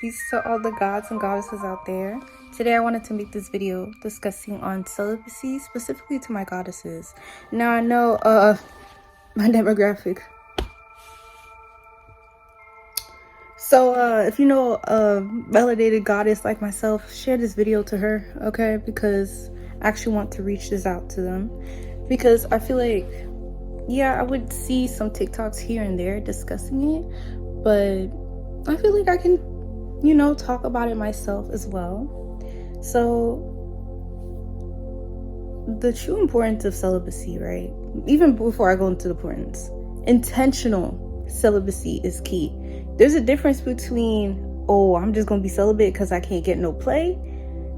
Peace to all the gods and goddesses out there. Today I wanted to make this video discussing on celibacy, specifically to my goddesses. Now I know my demographic. So if you know a validated goddess like myself, share this video to her, okay? Because I actually want to reach this out to them. Because I feel like, yeah, I would see some TikToks here and there discussing it, but I feel like I can, you know, talk about it myself as well. So the true importance of celibacy, right? Even before I go into the importance, intentional celibacy is key. There's a difference between, oh, I'm just gonna be celibate because I can't get no play,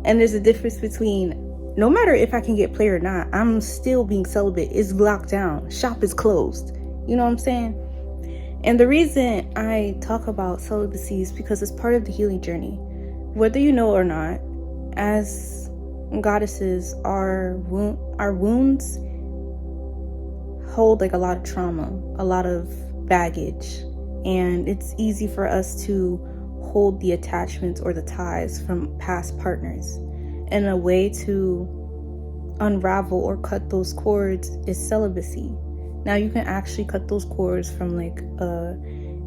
and there's a difference between, no matter if I can get play or not, I'm still being celibate. It's locked down, shop is closed. You know what I'm saying? And the reason I talk about celibacy is because it's part of the healing journey. Whether you know or not, as goddesses, our wounds hold like a lot of trauma, a lot of baggage, and it's easy for us to hold the attachments or the ties from past partners. And a way to unravel or cut those cords is celibacy. Now you can actually cut those cords from like a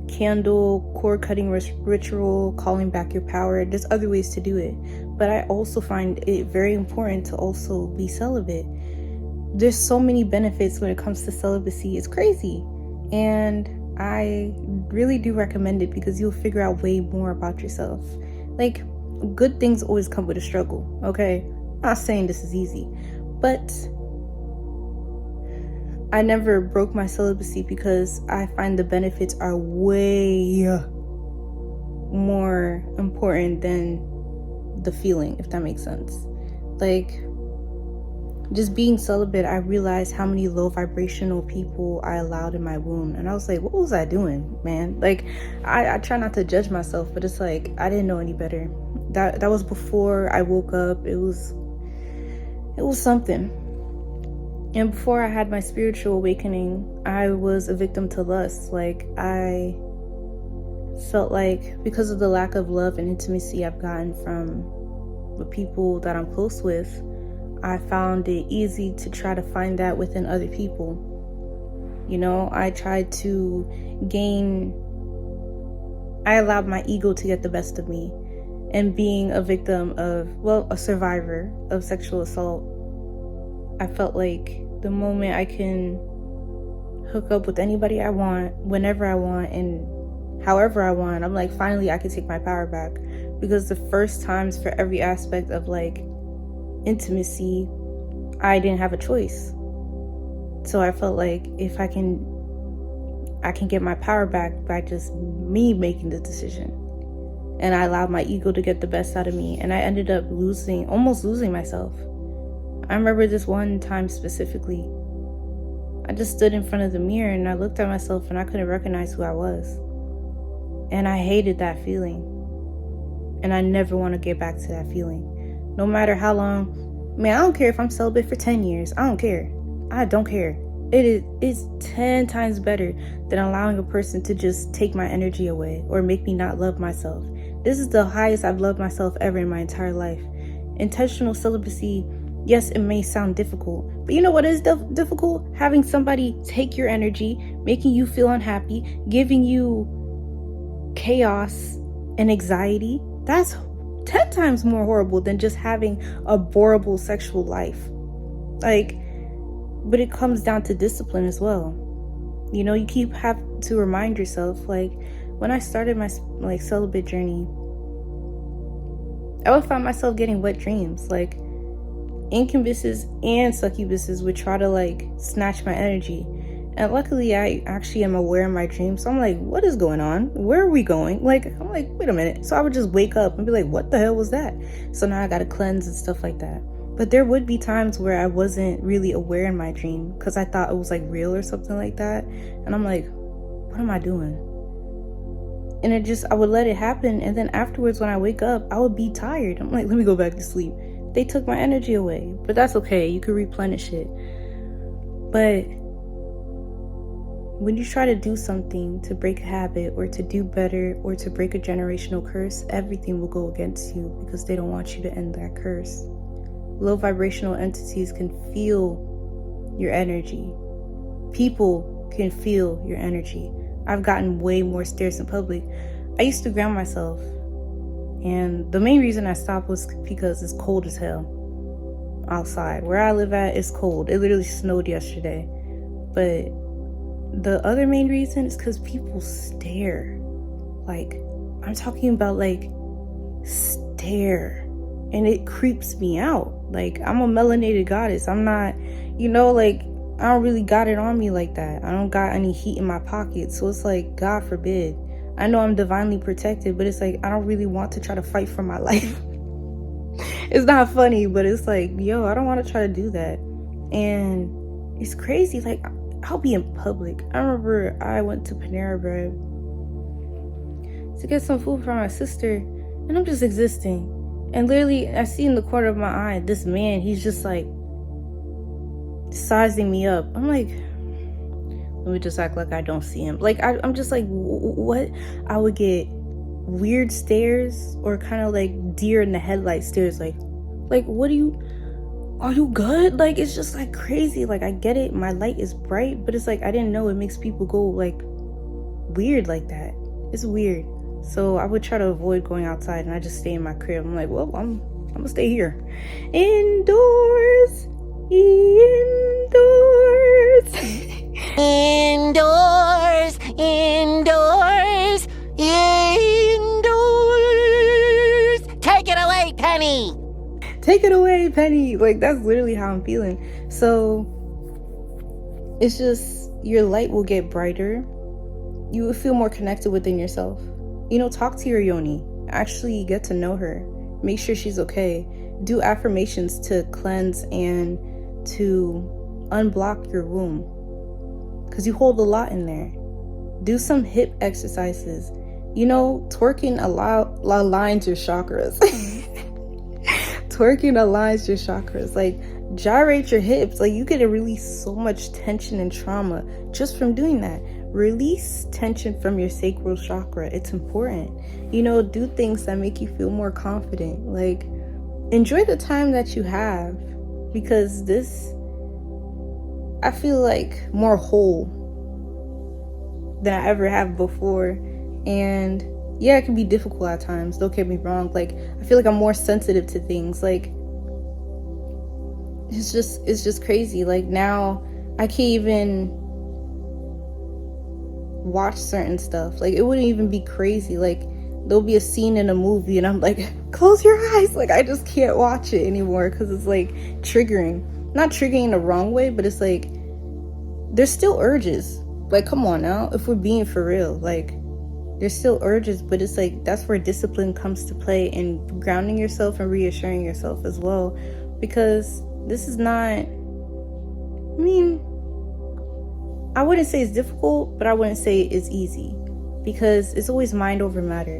candle, cord cutting ritual, calling back your power. There's other ways to do it. But I also find it very important to also be celibate. There's so many benefits when it comes to celibacy. It's crazy. And I really do recommend it because you'll figure out way more about yourself. Like, good things always come with a struggle, okay? I'm not saying this is easy, but I never broke my celibacy because I find the benefits are way more important than the feeling, if that makes sense. Like, just being celibate, I realized how many low vibrational people I allowed in my womb. And I was like, what was I doing, man? Like, I try not to judge myself, but it's like, I didn't know any better. That was before I woke up. It was something. And before I had my spiritual awakening, I was a victim to lust. Like, I felt like because of the lack of love and intimacy I've gotten from the people that I'm close with, I found it easy to try to find that within other people. You know, I allowed my ego to get the best of me. And being a victim of, well, a survivor of sexual assault, I felt like the moment I can hook up with anybody I want, whenever I want, and however I want, I'm like, finally I can take my power back. Because the first times for every aspect of like intimacy, I didn't have a choice. So I felt like if I can get my power back by just me making the decision. And I allowed my ego to get the best out of me, and I ended up almost losing myself. I remember this one time specifically. I just stood in front of the mirror and I looked at myself and I couldn't recognize who I was. And I hated that feeling. And I never want to get back to that feeling. No matter how long, man, I don't care if I'm celibate for 10 years. I don't care. I don't care. It's 10 times better than allowing a person to just take my energy away or make me not love myself. This is the highest I've loved myself ever in my entire life. Intentional celibacy, yes, it may sound difficult, but you know what is difficult? Having somebody take your energy, making you feel unhappy, giving you chaos and anxiety. That's 10 times more horrible than just having a horrible sexual life. Like, but it comes down to discipline as well. You know, you have to remind yourself, like, when I started my like celibate journey, I would find myself getting wet dreams. Like, incubuses and succubuses would try to like snatch my energy. And luckily I actually am aware of my dreams. So I'm like, what is going on? Where are we going? Like, I'm like, wait a minute. So I would just wake up and be like, what the hell was that? So now I gotta cleanse and stuff like that. But there would be times where I wasn't really aware in my dream because I thought it was like real or something like that. And I'm like, what am I doing? And I would let it happen. And then afterwards, when I wake up, I would be tired. I'm like, let me go back to sleep. They took my energy away, but that's okay. You can replenish it. But when you try to do something to break a habit or to do better or to break a generational curse, everything will go against you because they don't want you to end that curse. Low vibrational entities can feel your energy. People can feel your energy. I've gotten way more stares in public. I used to ground myself, and the main reason I stopped was because it's cold as hell outside. Where I live at, it's cold. It literally snowed yesterday. But the other main reason is because people stare. Like, I'm talking about like stare, and it creeps me out. Like, I'm a melanated goddess. I'm not, like, I don't really got it on me like that. I don't got any heat in my pocket. So it's like, God forbid. I know I'm divinely protected, but it's like, I don't really want to try to fight for my life. It's not funny, but it's like, yo, I don't want to try to do that. And it's crazy. Like, I'll be in public. I remember I went to Panera Bread to get some food for my sister, and I'm just existing. And literally, I see in the corner of my eye, this man, he's just like sizing me up. I'm like, let me just act like I don't see him. Like, I'm just like, what? I would get weird stares or kind of like deer in the headlight stares. Like, what are you good? Like, it's just like crazy. Like, I get it. My light is bright, but it's like, I didn't know it makes people go like weird like that. It's weird. So I would try to avoid going outside, and I just stay in my crib. I'm like, well, I'm gonna stay here. Indoors. Indoors, indoors, indoors. Take it away, Penny. Take it away, Penny. Like, that's literally how I'm feeling. So it's just, your light will get brighter. You will feel more connected within yourself. Talk to your yoni. Actually get to know her. Make sure she's okay. Do affirmations to cleanse and to unblock your womb, because you hold a lot in there. Do some hip exercises. Twerking aligns your chakras. Twerking aligns your chakras. Like, gyrate your hips. Like, you get to release so much tension and trauma just from doing that. Release tension from your sacral chakra. It's important. Do things that make you feel more confident. Like, enjoy the time that you have, because this, I feel like more whole than I ever have before. And yeah, it can be difficult at times, don't get me wrong. Like, I feel like I'm more sensitive to things. Like, it's just crazy. Like, now I can't even watch certain stuff. Like, it wouldn't even be crazy. Like, there'll be a scene in a movie and I'm like, close your eyes. Like, I just can't watch it anymore because it's like triggering. Not triggering in the wrong way, but it's like, there's still urges. Like, come on now, if we're being for real, like, there's still urges, but it's like, that's where discipline comes to play, and grounding yourself and reassuring yourself as well, because this is not, I wouldn't say it's difficult, but I wouldn't say it's easy, because it's always mind over matter,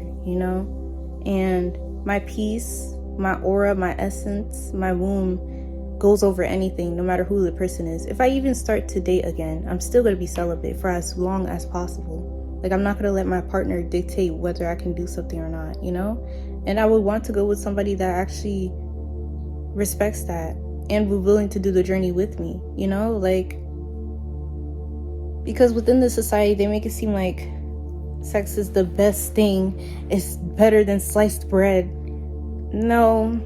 and my peace, my aura, my essence, my womb goes over anything, no matter who the person is. If I even start to date again, I'm still going to be celibate for as long as possible. Like, I'm not going to let my partner dictate whether I can do something or not, and I would want to go with somebody that actually respects that and was willing to do the journey with me, like, because within the society, they make it seem like sex is the best thing. It's better than sliced bread. No,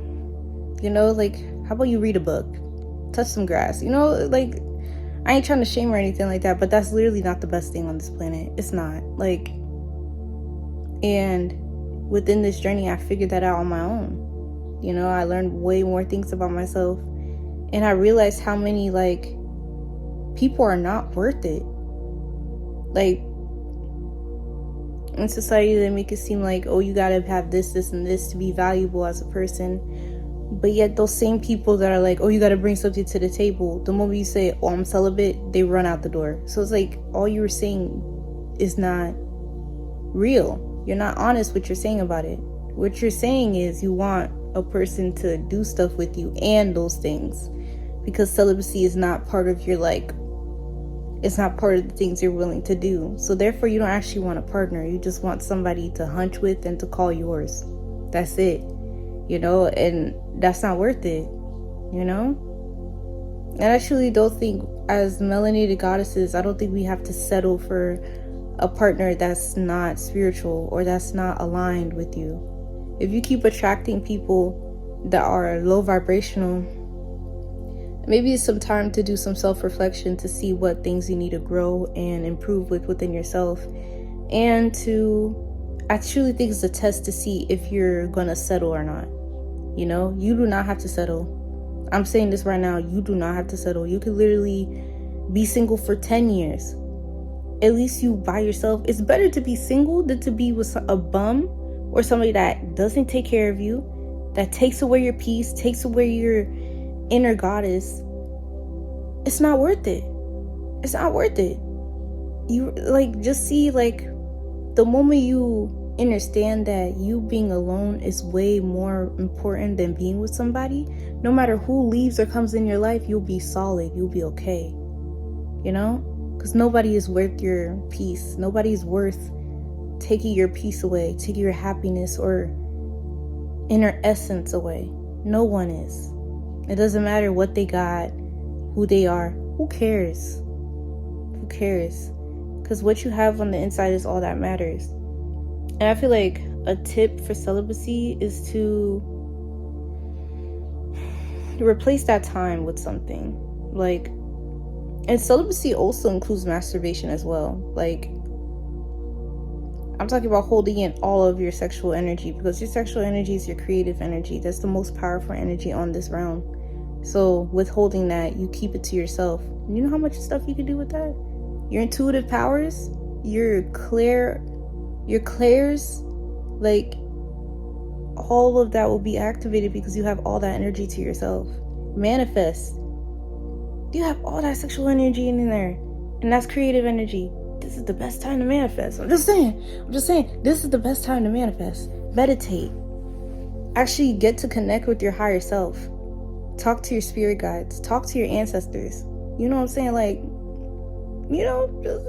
like, how about you read a book, touch some grass, like, I ain't trying to shame or anything like that, but that's literally not the best thing on this planet. It's not. Like, and within this journey, I figured that out on my own. I learned way more things about myself, and I realized how many, like, people are not worth it. Like, in society, they make it seem like, oh, you gotta have this, and this to be valuable as a person. But yet those same people that are like, oh, you got to bring something to the table, the moment you say, oh, I'm celibate, they run out the door. So it's like, all you were saying is not real. You're not honest what you're saying about it. What you're saying is you want a person to do stuff with you and those things, because celibacy is not part of your, like, It's not part of the things you're willing to do. So therefore, you don't actually want a partner. You just want somebody to hunch with and to call yours. That's it. And that's not worth it. And I actually don't think, as melanated goddesses, I don't think we have to settle for a partner that's not spiritual or that's not aligned with you. If you keep attracting people that are low vibrational, maybe it's some time to do some self-reflection to see what things you need to grow and improve within yourself. And I truly think it's a test to see if you're gonna settle or not. You do not have to settle. I'm saying this right now, you do not have to settle. You could literally be single for 10 years. At least you by yourself. It's better to be single than to be with a bum or somebody that doesn't take care of you, that takes away your peace, takes away your inner goddess. It's not worth it. It's not worth it. You just see, the moment you understand that you being alone is way more important than being with somebody, no matter who leaves or comes in your life, you'll be solid, you'll be okay. Because nobody is worth your peace. Nobody's worth taking your peace away, taking your happiness or inner essence away. No one is. It doesn't matter what they got, who they are. Who cares? Who cares? Because what you have on the inside is all that matters. And I feel like a tip for celibacy is to replace that time with something. And celibacy also includes masturbation as well. I'm talking about holding in all of your sexual energy, because your sexual energy is your creative energy. That's the most powerful energy on this realm. So withholding that, you keep it to yourself. You know how much stuff you can do with that? Your intuitive powers, your clairs, all of that will be activated because you have all that energy to yourself. Manifest. You have all that sexual energy in there, and that's creative energy. This is the best time to manifest. I'm just saying, this is the best time to manifest. Meditate. Actually get to connect with your higher self. Talk to your spirit guides. Talk to your ancestors. You know what I'm saying? Just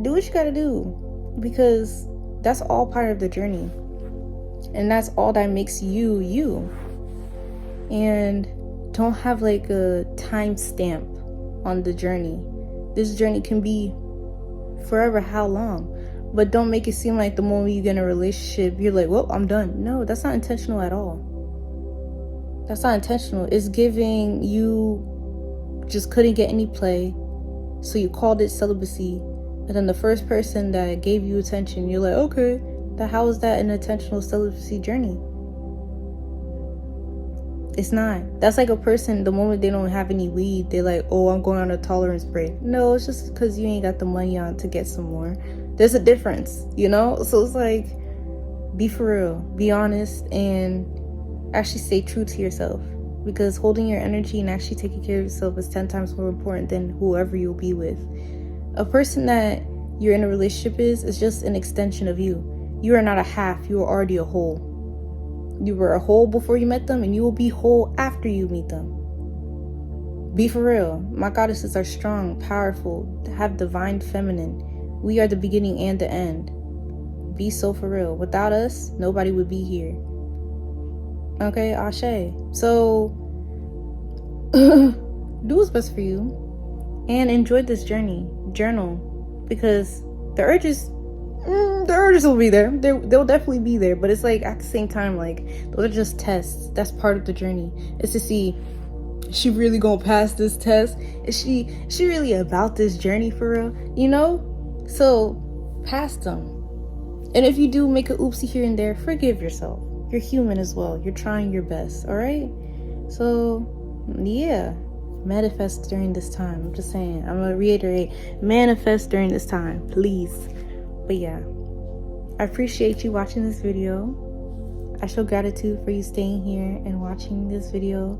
do what you gotta do, because that's all part of the journey. And that's all that makes you, you. And don't have a time stamp on the journey. This journey can be forever, how long? But don't make it seem like the moment you get in a relationship, you're like, well, I'm done. No, that's not intentional at all. That's not intentional. It's giving you just couldn't get any play, so you called it celibacy. And then the first person that gave you attention, you're like, okay, how is that an intentional celibacy journey? It's not. That's like a person, the moment they don't have any weed, they're like, oh, I'm going on a tolerance break. No, it's just because you ain't got the money on to get some more. There's a difference, So it's be for real, be honest, and actually stay true to yourself. Because holding your energy and actually taking care of yourself is 10 times more important than whoever you'll be with. A person that you're in a relationship is just an extension of you. You are not a half, you are already a whole. You were a whole before you met them, and you will be whole after you meet them. Be for real. My goddesses are strong, powerful, have divine feminine. We are the beginning and the end. Be so for real. Without us, nobody would be here. Okay, Ashe. So, do what's best for you. And enjoy this journey. Journal. Because the urges will be there. They'll definitely be there. But it's at the same time, those are just tests. That's part of the journey. It's to see, is she really gonna pass this test? Is she really about this journey for real? So pass them. And if you do make a oopsie here and there, forgive yourself. You're human as well. You're trying your best. All right. So yeah, manifest during this time. I'm just saying. I'm gonna reiterate, manifest during this time, please. But yeah, I appreciate you watching this video. I show gratitude for you staying here and watching this video.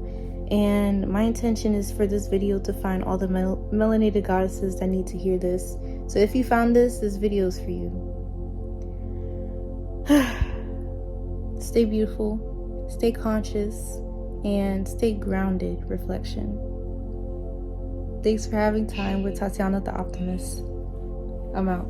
And my intention is for this video to find all the melanated goddesses that need to hear this. So if you found this video is for you. Stay beautiful, stay conscious, and stay grounded. Reflection. Thanks for having time with Tatiana the Optimist. I'm out.